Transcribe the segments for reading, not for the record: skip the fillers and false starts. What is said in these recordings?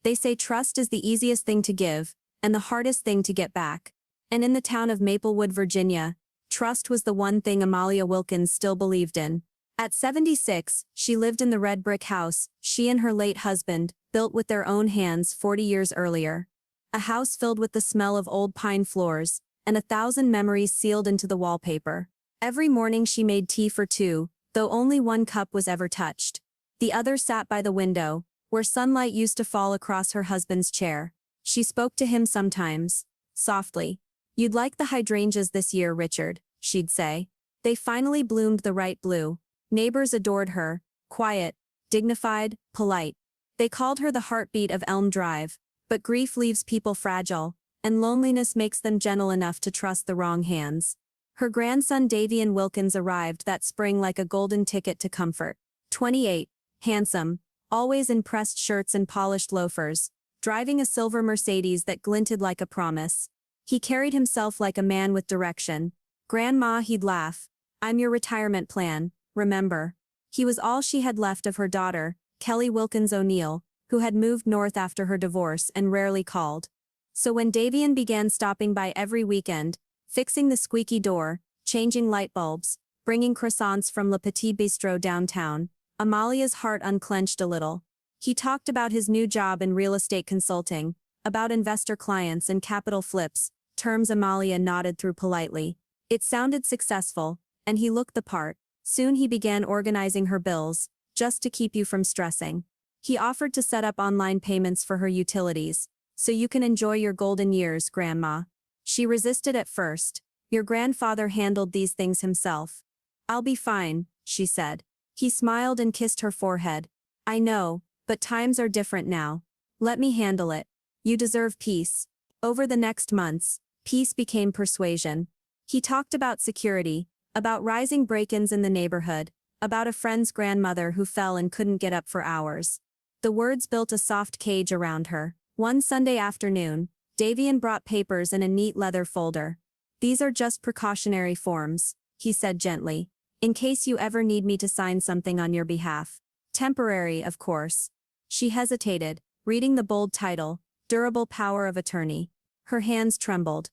They say trust is the easiest thing to give, and the hardest thing to get back. And in the town of Maplewood, Virginia, trust was the one thing Amalia Wilkins still believed in. At 76, she lived in the red brick house she and her late husband built with their own hands 40 years earlier. A house filled with the smell of old pine floors, and 1,000 memories sealed into the wallpaper. Every morning she made tea for two, though only one cup was ever touched. The other sat by the window, where sunlight used to fall across her husband's chair. She spoke to him sometimes, softly. "You'd like the hydrangeas this year, Richard," she'd say. They finally bloomed the right blue. Neighbors adored her, quiet, dignified, polite. They called her the heartbeat of Elm Drive. But grief leaves people fragile, and loneliness makes them gentle enough to trust the wrong hands. Her grandson Davian Wilkins arrived that spring like a golden ticket to comfort. 28, handsome, always in pressed shirts and polished loafers, driving a silver Mercedes that glinted like a promise. He carried himself like a man with direction. "Grandma," he'd laugh. "I'm your retirement plan, remember?" He was all she had left of her daughter, Kelly Wilkins O'Neill, who had moved north after her divorce and rarely called. So when Davian began stopping by every weekend, fixing the squeaky door, changing light bulbs, bringing croissants from Le Petit Bistrot downtown, Amalia's heart unclenched a little. He talked about his new job in real estate consulting, about investor clients and capital flips, terms Amalia nodded through politely. It sounded successful, and he looked the part. Soon he began organizing her bills, just to keep you from stressing. He offered to set up online payments for her utilities, "So you can enjoy your golden years, Grandma." She resisted at first. "Your grandfather handled these things himself." "I'll be fine," she said. He smiled and kissed her forehead. "I know, but times are different now. Let me handle it. You deserve peace." Over the next months, peace became persuasion. He talked about security, about rising break-ins in the neighborhood, about a friend's grandmother who fell and couldn't get up for hours. The words built a soft cage around her. One Sunday afternoon, Davian brought papers in a neat leather folder. "These are just precautionary forms," he said gently, "in case you ever need me to sign something on your behalf. Temporary, of course." She hesitated, reading the bold title, "Durable Power of Attorney." Her hands trembled.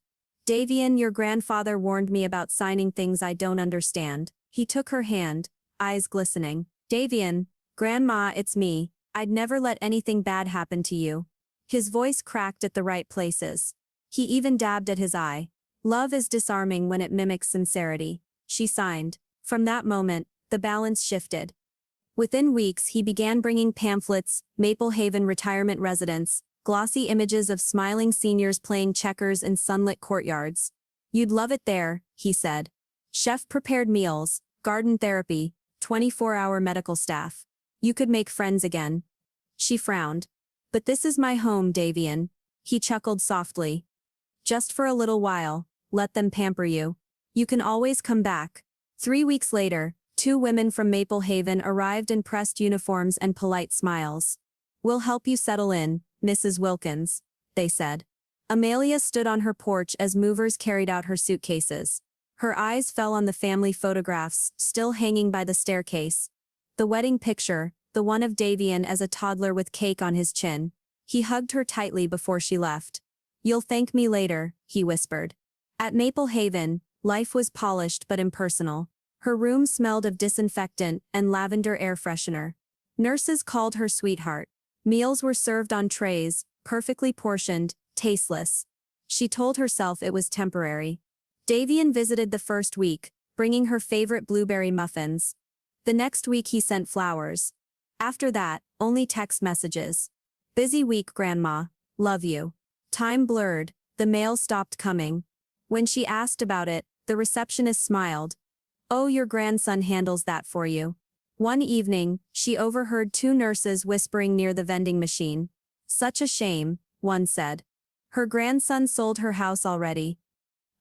"Davian, your grandfather warned me about signing things I don't understand." He took her hand, eyes glistening. "Davian, Grandma, it's me. I'd never let anything bad happen to you." His voice cracked at the right places. He even dabbed at his eye. "Love is disarming when it mimics sincerity." She signed. From that moment, the balance shifted. Within weeks he began bringing pamphlets, Maple Haven retirement residence, glossy images of smiling seniors playing checkers in sunlit courtyards. "You'd love it there," he said. "Chef-prepared meals, garden therapy, 24-hour medical staff. You could make friends again." She frowned. "But this is my home, Davian." He chuckled softly. "Just for a little while, let them pamper you. You can always come back." 3 weeks later, 2 women from Maple Haven arrived in pressed uniforms and polite smiles. "We'll help you settle in, Mrs. Wilkins," they said. Amalia stood on her porch as movers carried out her suitcases. Her eyes fell on the family photographs still hanging by the staircase. The wedding picture, the one of Davian as a toddler with cake on his chin. He hugged her tightly before she left. "You'll thank me later," he whispered. At Maple Haven, life was polished but impersonal. Her room smelled of disinfectant and lavender air freshener. Nurses called her sweetheart. Meals were served on trays, perfectly portioned, tasteless. She told herself it was temporary. Davian visited the first week, bringing her favorite blueberry muffins. The next week he sent flowers. After that, only text messages. "Busy week, Grandma. Love you." Time blurred, the mail stopped coming. When she asked about it, the receptionist smiled. "Oh, your grandson handles that for you." One evening, she overheard 2 nurses whispering near the vending machine. "Such a shame," one said. "Her grandson sold her house already."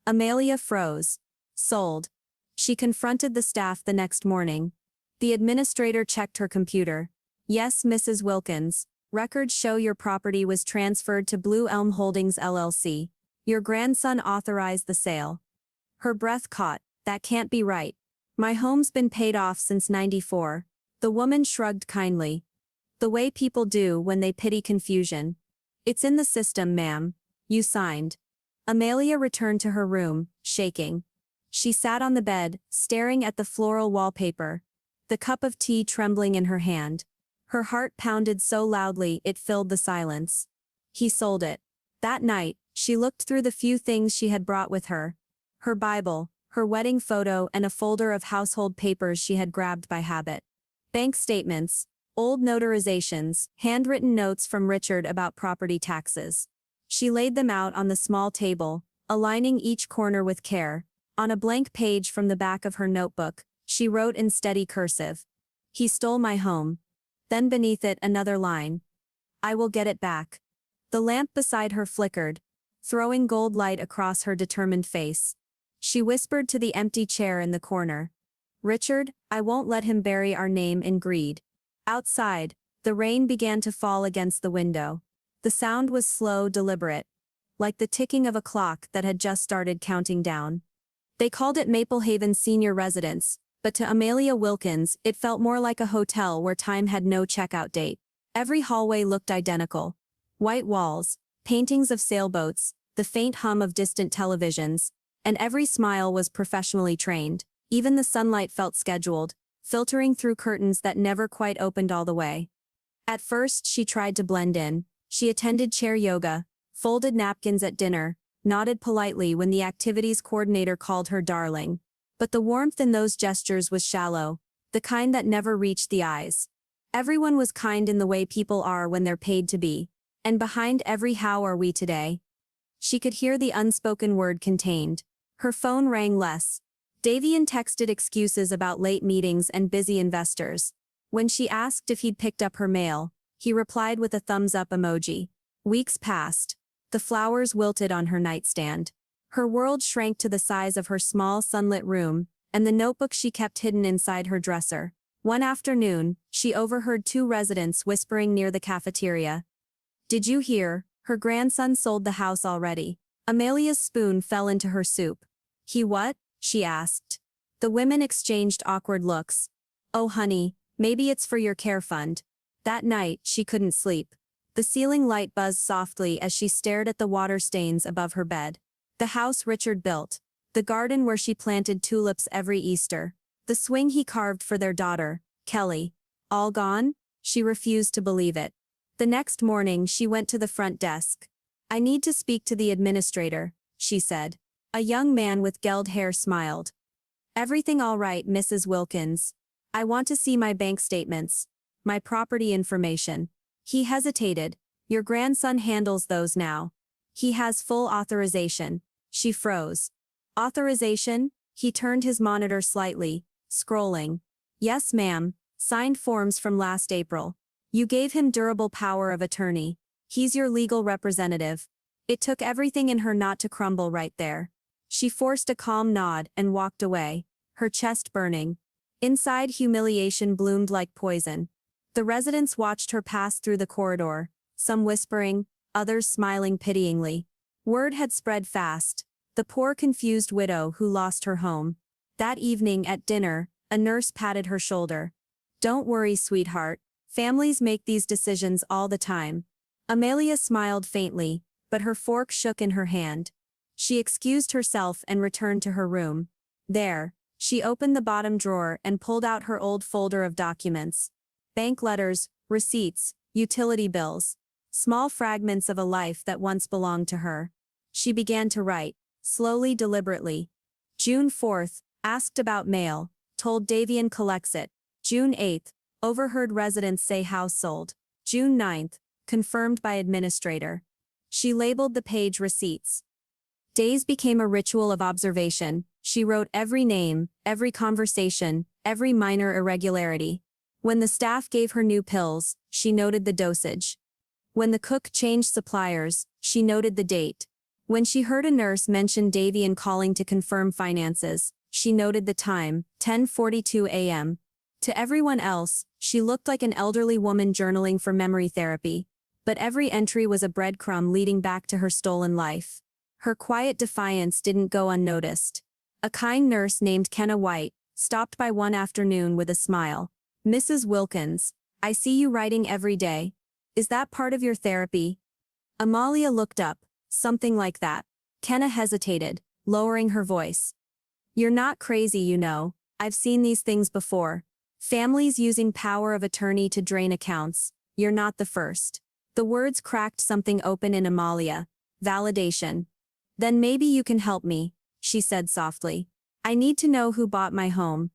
Amalia froze. Sold. She confronted the staff the next morning. The administrator checked her computer. "Yes, Mrs. Wilkins. Records show your property was transferred to Blue Elm Holdings LLC. Your grandson authorized the sale." Her breath caught. "That can't be right. My home's been paid off since '94. The woman shrugged kindly. The way people do when they pity confusion. It's in the system, ma'am. You signed. Amelia returned to her room, shaking. She sat on the bed, staring at the floral wallpaper, the cup of tea trembling in her hand. Her heart pounded so loudly it filled the silence. He sold it. That night, she looked through the few things she had brought with her. Her Bible, her wedding photo, and a folder of household papers she had grabbed by habit. Bank statements, old notarizations, handwritten notes from Richard about property taxes. She laid them out on the small table, aligning each corner with care. On a blank page from the back of her notebook, she wrote in steady cursive, "He stole my home." Then beneath it another line, "I will get it back." The lamp beside her flickered, throwing gold light across her determined face. She whispered to the empty chair in the corner, "Richard, I won't let him bury our name in greed." Outside, the rain began to fall against the window. The sound was slow, deliberate, like the ticking of a clock that had just started counting down. They called it Maple Haven Senior Residence, but to Amelia Wilkins, it felt more like a hotel where time had no checkout date. Every hallway looked identical. White walls, paintings of sailboats, the faint hum of distant televisions, and every smile was professionally trained. Even the sunlight felt scheduled, filtering through curtains that never quite opened all the way. At first, she tried to blend in. She attended chair yoga, folded napkins at dinner, nodded politely when the activities coordinator called her darling. But the warmth in those gestures was shallow, the kind that never reached the eyes. Everyone was kind in the way people are when they're paid to be. And behind every "how are we today?" she could hear the unspoken word contained. Her phone rang less. Davian texted excuses about late meetings and busy investors. When she asked if he'd picked up her mail, he replied with a thumbs-up emoji. Weeks passed. The flowers wilted on her nightstand. Her world shrank to the size of her small sunlit room, and the notebook she kept hidden inside her dresser. One afternoon, she overheard two residents whispering near the cafeteria. "Did you hear? Her grandson sold the house already." Amelia's spoon fell into her soup. "He what?" she asked. The women exchanged awkward looks. "Oh honey, maybe it's for your care fund." That night, she couldn't sleep. The ceiling light buzzed softly as she stared at the water stains above her bed. The house Richard built. The garden where she planted tulips every Easter. The swing he carved for their daughter, Kelly. All gone? She refused to believe it. The next morning, she went to the front desk. "I need to speak to the administrator," she said. A young man with gelled hair smiled. "Everything all right, Mrs. Wilkins? I want to see my bank statements. My property information." He hesitated. "Your grandson handles those now. He has full authorization." She froze. "Authorization?" He turned his monitor slightly, scrolling. "Yes, ma'am. Signed forms from last April. You gave him durable power of attorney. He's your legal representative." It took everything in her not to crumble right there. She forced a calm nod and walked away, her chest burning. Inside, humiliation bloomed like poison. The residents watched her pass through the corridor, some whispering, others smiling pityingly. Word had spread fast. The poor confused widow who lost her home. That evening at dinner, a nurse patted her shoulder. "Don't worry, sweetheart. Families make these decisions all the time." Amelia smiled faintly, but her fork shook in her hand. She excused herself and returned to her room. There, she opened the bottom drawer and pulled out her old folder of documents. Bank letters, receipts, utility bills. Small fragments of a life that once belonged to her. She began to write, slowly, deliberately. June 4th, asked about mail, told Davian collects it. June 8th, overheard residents say house sold. June 9th, confirmed by administrator. She labeled the page receipts. Days became a ritual of observation. She wrote every name, every conversation, every minor irregularity. When the staff gave her new pills, she noted the dosage. When the cook changed suppliers, she noted the date. When she heard a nurse mention Davian calling to confirm finances, she noted the time, 10:42 a.m. To everyone else, she looked like an elderly woman journaling for memory therapy. But every entry was a breadcrumb leading back to her stolen life. Her quiet defiance didn't go unnoticed. A kind nurse named Kenna White stopped by one afternoon with a smile. "Mrs. Wilkins, I see you writing every day. Is that part of your therapy? Amalia looked up. Something like that. Kenna hesitated, lowering her voice. You're not crazy, you know. I've seen these things before. Families using power of attorney to drain accounts. You're not the first. The words cracked something open in Amalia. Validation. Then maybe you can help me, she said softly. I need to know who bought my home.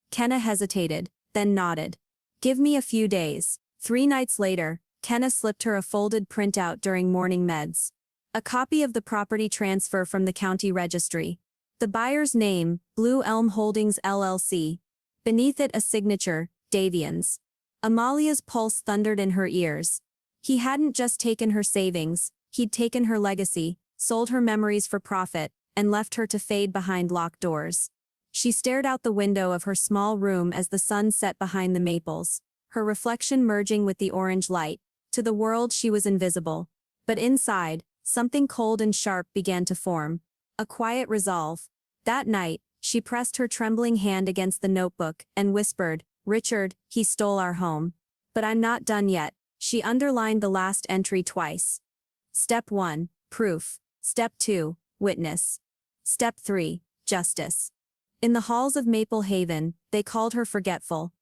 Kenna hesitated, then nodded. Give me a few days. 3 nights later, Kenna slipped her a folded printout during morning meds. A copy of the property transfer from the county registry. The buyer's name, Blue Elm Holdings LLC. Beneath it a signature, Davian's. Amalia's pulse thundered in her ears. He hadn't just taken her savings, he'd taken her legacy, sold her memories for profit, and left her to fade behind locked doors. She stared out the window of her small room as the sun set behind the maples, her reflection merging with the orange light. To the world she was invisible. But inside, something cold and sharp began to form. A quiet resolve. That night, she pressed her trembling hand against the notebook and whispered, Richard, he stole our home. But I'm not done yet. She underlined the last entry twice. Step 1, proof. Step 2, witness. Step 3, justice. In the halls of Maple Haven, they called her forgetful.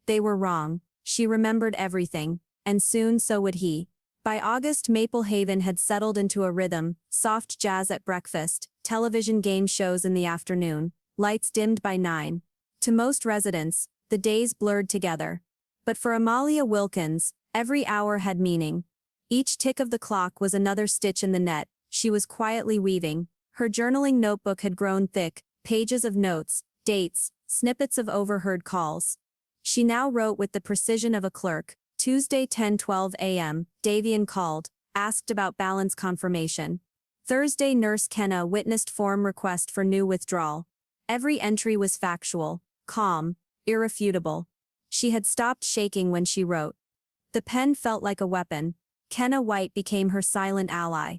They were wrong. She remembered everything, and soon so would he. By August, Maple Haven had settled into a rhythm, soft jazz at breakfast, television game shows in the afternoon, lights dimmed by 9. To most residents, the days blurred together. But for Amalia Wilkins, every hour had meaning. Each tick of the clock was another stitch in the net she was quietly weaving. Her journaling notebook had grown thick, pages of notes, dates, snippets of overheard calls. She now wrote with the precision of a clerk. Tuesday 10:12 a.m., Davian called, asked about balance confirmation. Thursday, Nurse Kenna witnessed form request for new withdrawal. Every entry was factual, calm, irrefutable. She had stopped shaking when she wrote. The pen felt like a weapon. Kenna White became her silent ally.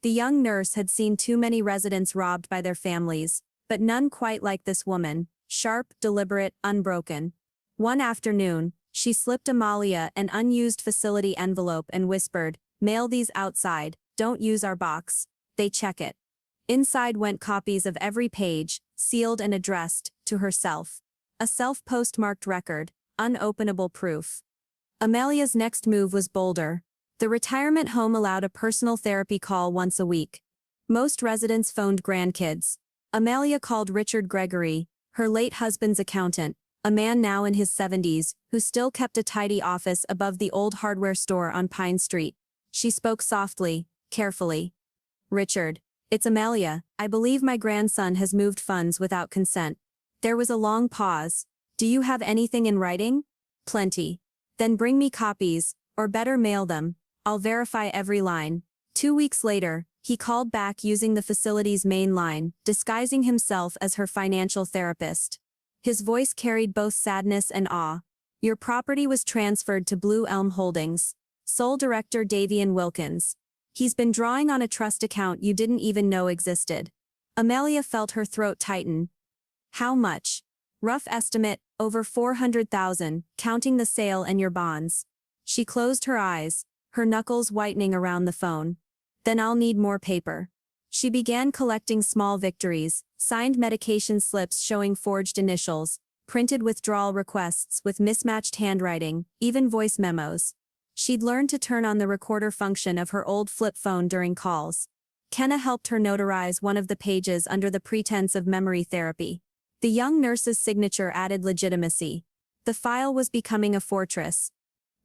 The young nurse had seen too many residents robbed by their families, but none quite like this woman, sharp, deliberate, unbroken. One afternoon, she slipped Amalia an unused facility envelope and whispered, Mail these outside, don't use our box. They check it. Inside went copies of every page, sealed and addressed, to herself. A self-postmarked record, unopenable proof. Amalia's next move was bolder. The retirement home allowed a personal therapy call once a week. Most residents phoned grandkids. Amalia called Richard Gregory, her late husband's accountant, a man now in his 70s, who still kept a tidy office above the old hardware store on Pine Street. She spoke softly, carefully. Richard, it's Amalia. I believe my grandson has moved funds without consent. There was a long pause. Do you have anything in writing? Plenty. Then bring me copies, or better mail them. I'll verify every line. 2 weeks later, he called back using the facility's main line, disguising himself as her financial therapist. His voice carried both sadness and awe. Your property was transferred to Blue Elm Holdings. Sole Director Davian Wilkins. He's been drawing on a trust account you didn't even know existed. Amalia felt her throat tighten. How much? Rough estimate, over 400,000, counting the sale and your bonds. She closed her eyes, her knuckles whitening around the phone. Then I'll need more paper. She began collecting small victories, signed medication slips showing forged initials, printed withdrawal requests with mismatched handwriting, even voice memos. She'd learned to turn on the recorder function of her old flip phone during calls. Kenna helped her notarize one of the pages under the pretense of memory therapy. The young nurse's signature added legitimacy. The file was becoming a fortress.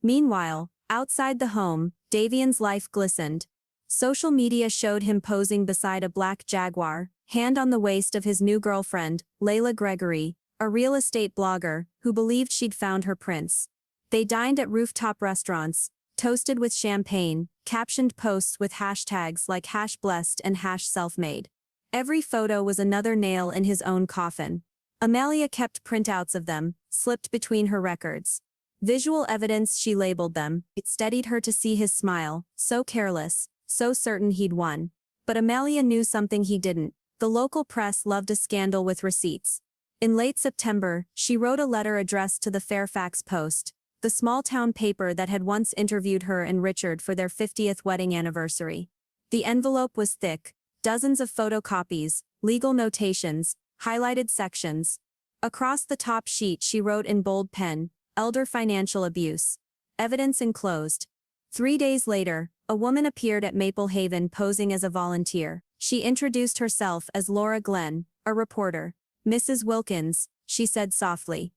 Meanwhile, outside the home, Davian's life glistened. Social media showed him posing beside a black Jaguar, hand on the waist of his new girlfriend, Layla Gregory, a real estate blogger, who believed she'd found her prince. They dined at rooftop restaurants, toasted with champagne, captioned posts with hashtags like #blessed and #selfmade. Every photo was another nail in his own coffin. Amalia kept printouts of them, slipped between her records. Visual evidence, she labeled them. It steadied her to see his smile, so careless, so certain he'd won. But Amalia knew something he didn't. The local press loved a scandal with receipts. In late September, she wrote a letter addressed to the Fairfax Post. the small-town paper that had once interviewed her and Richard for their 50th wedding anniversary. The envelope was thick, dozens of photocopies, legal notations, highlighted sections. Across the top sheet she wrote in bold pen, "Elder financial abuse. Evidence enclosed." 3 days later, a woman appeared at Maple Haven posing as a volunteer. She introduced herself as Laura Glenn, a reporter. "Mrs. Wilkins," she said softly.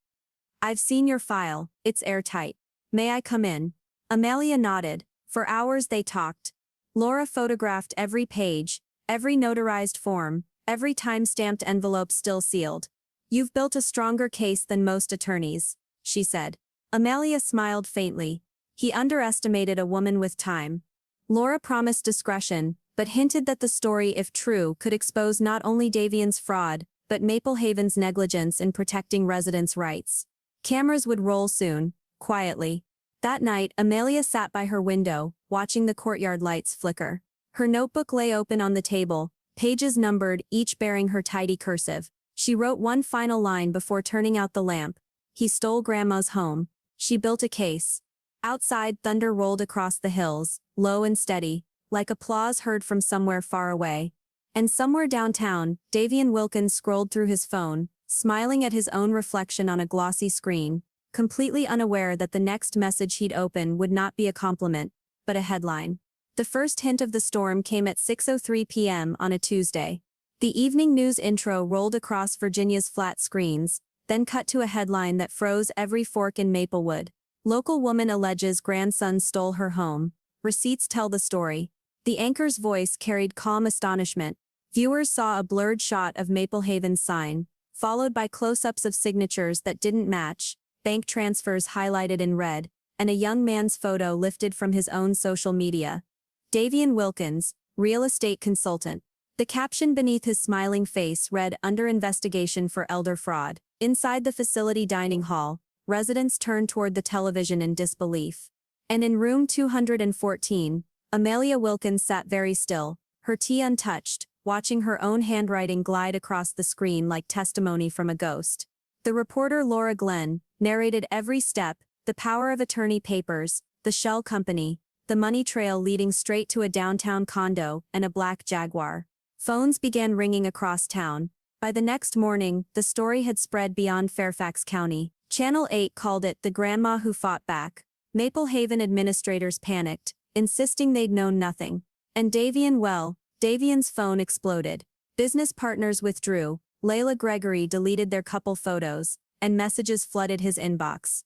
"I've seen your file, it's airtight. May I come in?" Amelia nodded. For hours they talked. Laura photographed every page, every notarized form, every time-stamped envelope still sealed. "You've built a stronger case than most attorneys," she said. Amelia smiled faintly. He underestimated a woman with time. Laura promised discretion, but hinted that the story, if true, could expose not only Davian's fraud, but Maple Haven's negligence in protecting residents' rights. Cameras would roll soon, quietly. That night, Amelia sat by her window, watching the courtyard lights flicker. Her notebook lay open on the table, pages numbered, each bearing her tidy cursive. She wrote one final line before turning out the lamp. "He stole Grandma's home. She built a case." Outside, thunder rolled across the hills, low and steady, like applause heard from somewhere far away. And somewhere downtown, Davian Wilkins scrolled through his phone, smiling at his own reflection on a glossy screen, completely unaware that the next message he'd open would not be a compliment, but a headline. The first hint of the storm came at 6:03 p.m. on a Tuesday. The evening news intro rolled across Virginia's flat screens, then cut to a headline that froze every fork in Maplewood. "Local woman alleges grandson stole her home. Receipts tell the story." The anchor's voice carried calm astonishment. Viewers saw a blurred shot of Maple Haven's sign, followed by close-ups of signatures that didn't match, bank transfers highlighted in red, and a young man's photo lifted from his own social media. "Davian Wilkins, real estate consultant." The caption beneath his smiling face read, "Under investigation for elder fraud." Inside the facility dining hall, residents turned toward the television in disbelief. And in room 214, Amelia Wilkins sat very still, her tea untouched, watching her own handwriting glide across the screen like testimony from a ghost. The reporter Laura Glenn narrated every step, the power of attorney papers, the shell company, the money trail leading straight to a downtown condo and a black Jaguar. Phones began ringing across town. By the next morning, the story had spread beyond Fairfax County. Channel 8 called it "The Grandma Who Fought Back." Maple Haven administrators panicked, insisting they'd known nothing. And Davian's phone exploded. Business partners withdrew, Layla Gregory deleted their couple photos, and messages flooded his inbox.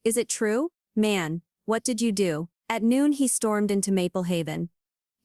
"Is it true? Man, what did you do?" At noon he stormed into Maple Haven.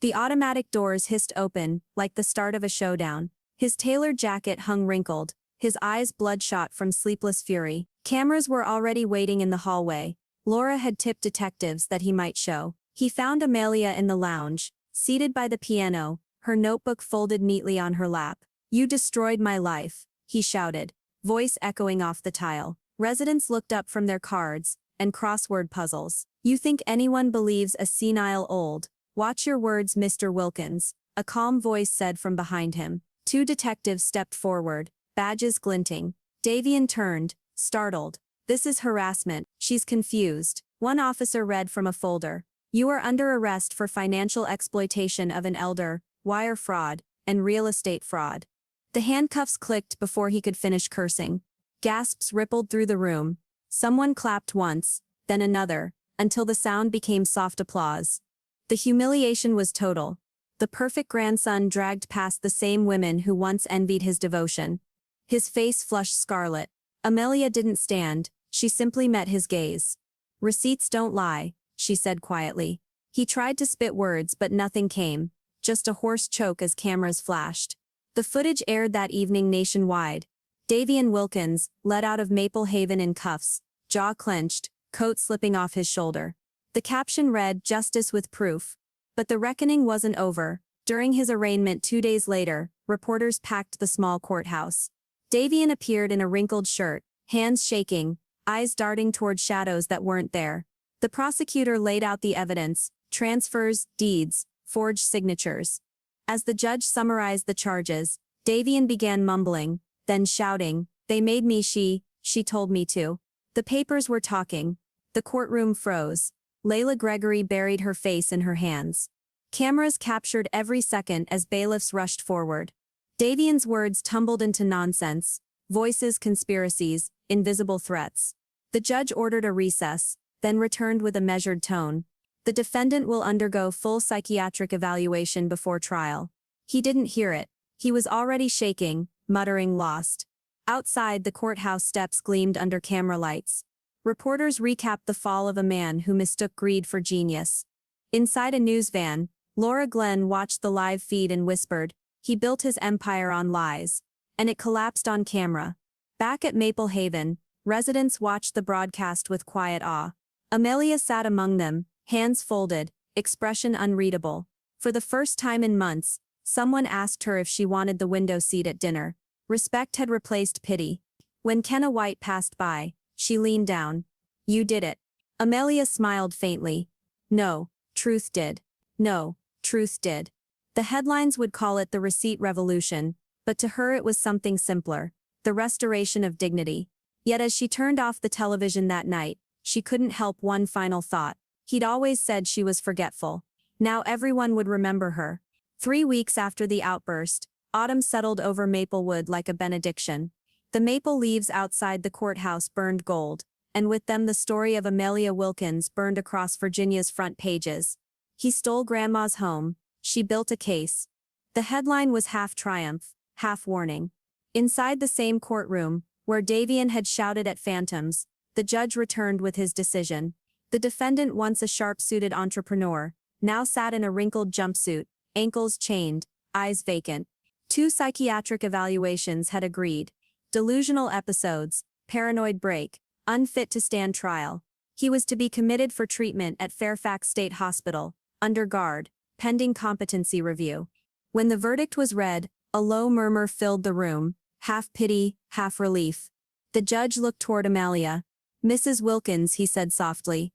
The automatic doors hissed open, like the start of a showdown. His tailored jacket hung wrinkled, his eyes bloodshot from sleepless fury. Cameras were already waiting in the hallway. Laura had tipped detectives that he might show. He found Amelia in the lounge, seated by the piano, her notebook folded neatly on her lap. "You destroyed my life," he shouted, voice echoing off the tile. Residents looked up from their cards and crossword puzzles. "You think anyone believes a senile old? Watch your words, Mr. Wilkins," a calm voice said from behind him. 2 detectives stepped forward, badges glinting. Davian turned, startled. "This is harassment. She's confused." One officer read from a folder. "You are under arrest for financial exploitation of an elder, wire fraud, and real estate fraud." The handcuffs clicked before he could finish cursing. Gasps rippled through the room. Someone clapped once, then another, until the sound became soft applause. The humiliation was total. The perfect grandson dragged past the same women who once envied his devotion. His face flushed scarlet. Amelia didn't stand, she simply met his gaze. "Receipts don't lie," she said quietly. He tried to spit words but nothing came, just a hoarse choke as cameras flashed. The footage aired that evening nationwide. Davian Wilkins, led out of Maple Haven in cuffs, jaw clenched, coat slipping off his shoulder. The caption read, "Justice with proof." But the reckoning wasn't over. During his arraignment 2 days later, reporters packed the small courthouse. Davian appeared in a wrinkled shirt, hands shaking, eyes darting toward shadows that weren't there. The prosecutor laid out the evidence, transfers, deeds, forged signatures. As the judge summarized the charges, Davian began mumbling, then shouting, "They made me she told me to." The papers were talking. The courtroom froze. Layla Gregory buried her face in her hands. Cameras captured every second as bailiffs rushed forward. Davian's words tumbled into nonsense. Voices, conspiracies, invisible threats. The judge ordered a recess, then returned with a measured tone. The defendant will undergo full psychiatric evaluation before trial. He didn't hear it. He was already shaking, muttering lost. Outside, the courthouse steps gleamed under camera lights. Reporters recapped the fall of a man who mistook greed for genius. Inside a news van, Laura Glenn watched the live feed and whispered, "He built his empire on lies." And it collapsed on camera. Back at Maple Haven, residents watched the broadcast with quiet awe. Amelia sat among them, hands folded, expression unreadable. For the first time in months, someone asked her if she wanted the window seat at dinner. Respect had replaced pity. When Kenna White passed by, she leaned down. "You did it." Amelia smiled faintly. "No, truth did. No, truth did." The headlines would call it the receipt revolution, but to her it was something simpler, the restoration of dignity. Yet as she turned off the television that night, she couldn't help one final thought. He'd always said she was forgetful. Now everyone would remember her. 3 weeks after the outburst, autumn settled over Maplewood like a benediction. The maple leaves outside the courthouse burned gold, and with them the story of Amelia Wilkins burned across Virginia's front pages. He stole Grandma's home. She built a case. The headline was half triumph, half warning. Inside the same courtroom, where Davian had shouted at phantoms, the judge returned with his decision. The defendant, once a sharp-suited entrepreneur, now sat in a wrinkled jumpsuit, ankles chained, eyes vacant. 2 psychiatric evaluations had agreed. Delusional episodes, paranoid break, unfit to stand trial. He was to be committed for treatment at Fairfax State Hospital, under guard, pending competency review. When the verdict was read, a low murmur filled the room, half pity, half relief. The judge looked toward Amelia. "Mrs. Wilkins," he said softly,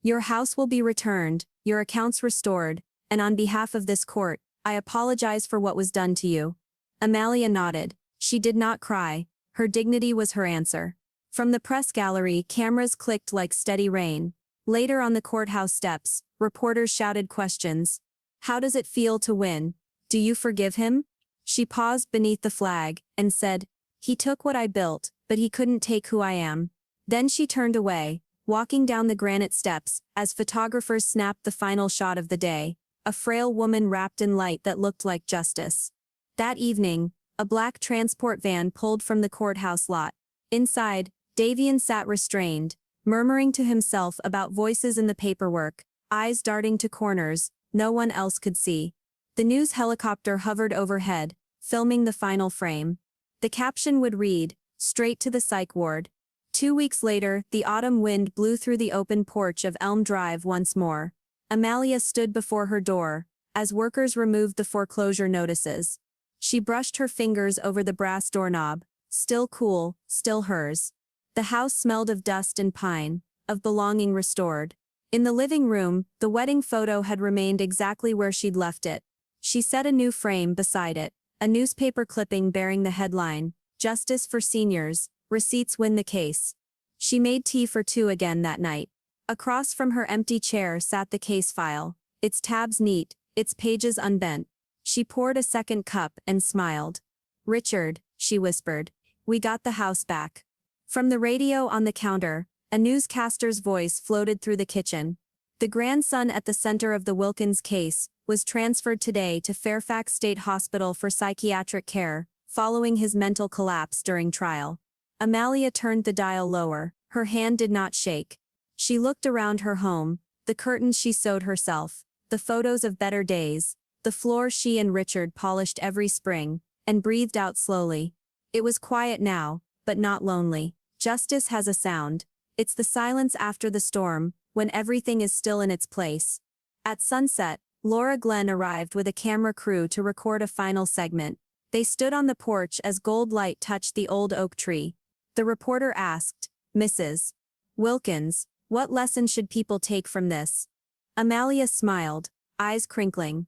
"your house will be returned, your accounts restored, and on behalf of this court, I apologize for what was done to you." Amelia nodded. She did not cry. Her dignity was her answer. From the press gallery, cameras clicked like steady rain. Later on the courthouse steps, reporters shouted questions. "How does it feel to win? Do you forgive him?" She paused beneath the flag, and said, "He took what I built, but he couldn't take who I am." Then she turned away, walking down the granite steps, as photographers snapped the final shot of the day, a frail woman wrapped in light that looked like justice. That evening, a black transport van pulled from the courthouse lot. Inside, Davian sat restrained, murmuring to himself about voices in the paperwork, eyes darting to corners no one else could see. The news helicopter hovered overhead, filming the final frame. The caption would read, "Straight to the psych ward." 2 weeks later, the autumn wind blew through the open porch of Elm Drive once more. Amelia stood before her door, as workers removed the foreclosure notices. She brushed her fingers over the brass doorknob, still cool, still hers. The house smelled of dust and pine, of belonging restored. In the living room, the wedding photo had remained exactly where she'd left it. She set a new frame beside it, a newspaper clipping bearing the headline, "Justice for Seniors, Receipts Win the Case." She made tea for 2 again that night. Across from her empty chair sat the case file, its tabs neat, its pages unbent. She poured a second cup and smiled. "Richard," she whispered, "we got the house back." From the radio on the counter, a newscaster's voice floated through the kitchen. The grandson at the center of the Wilkins case was transferred today to Fairfax State Hospital for psychiatric care, following his mental collapse during trial. Amelia turned the dial lower. Her hand did not shake. She looked around her home, the curtains she sewed herself, the photos of better days, the floor she and Richard polished every spring, and breathed out slowly. It was quiet now, but not lonely. Justice has a sound. It's the silence after the storm, when everything is still in its place. At sunset, Laura Glenn arrived with a camera crew to record a final segment. They stood on the porch as gold light touched the old oak tree. The reporter asked, "Mrs. Wilkins, what lesson should people take from this?" Amelia smiled, eyes crinkling.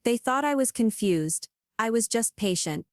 "They thought I was confused. I was just patient.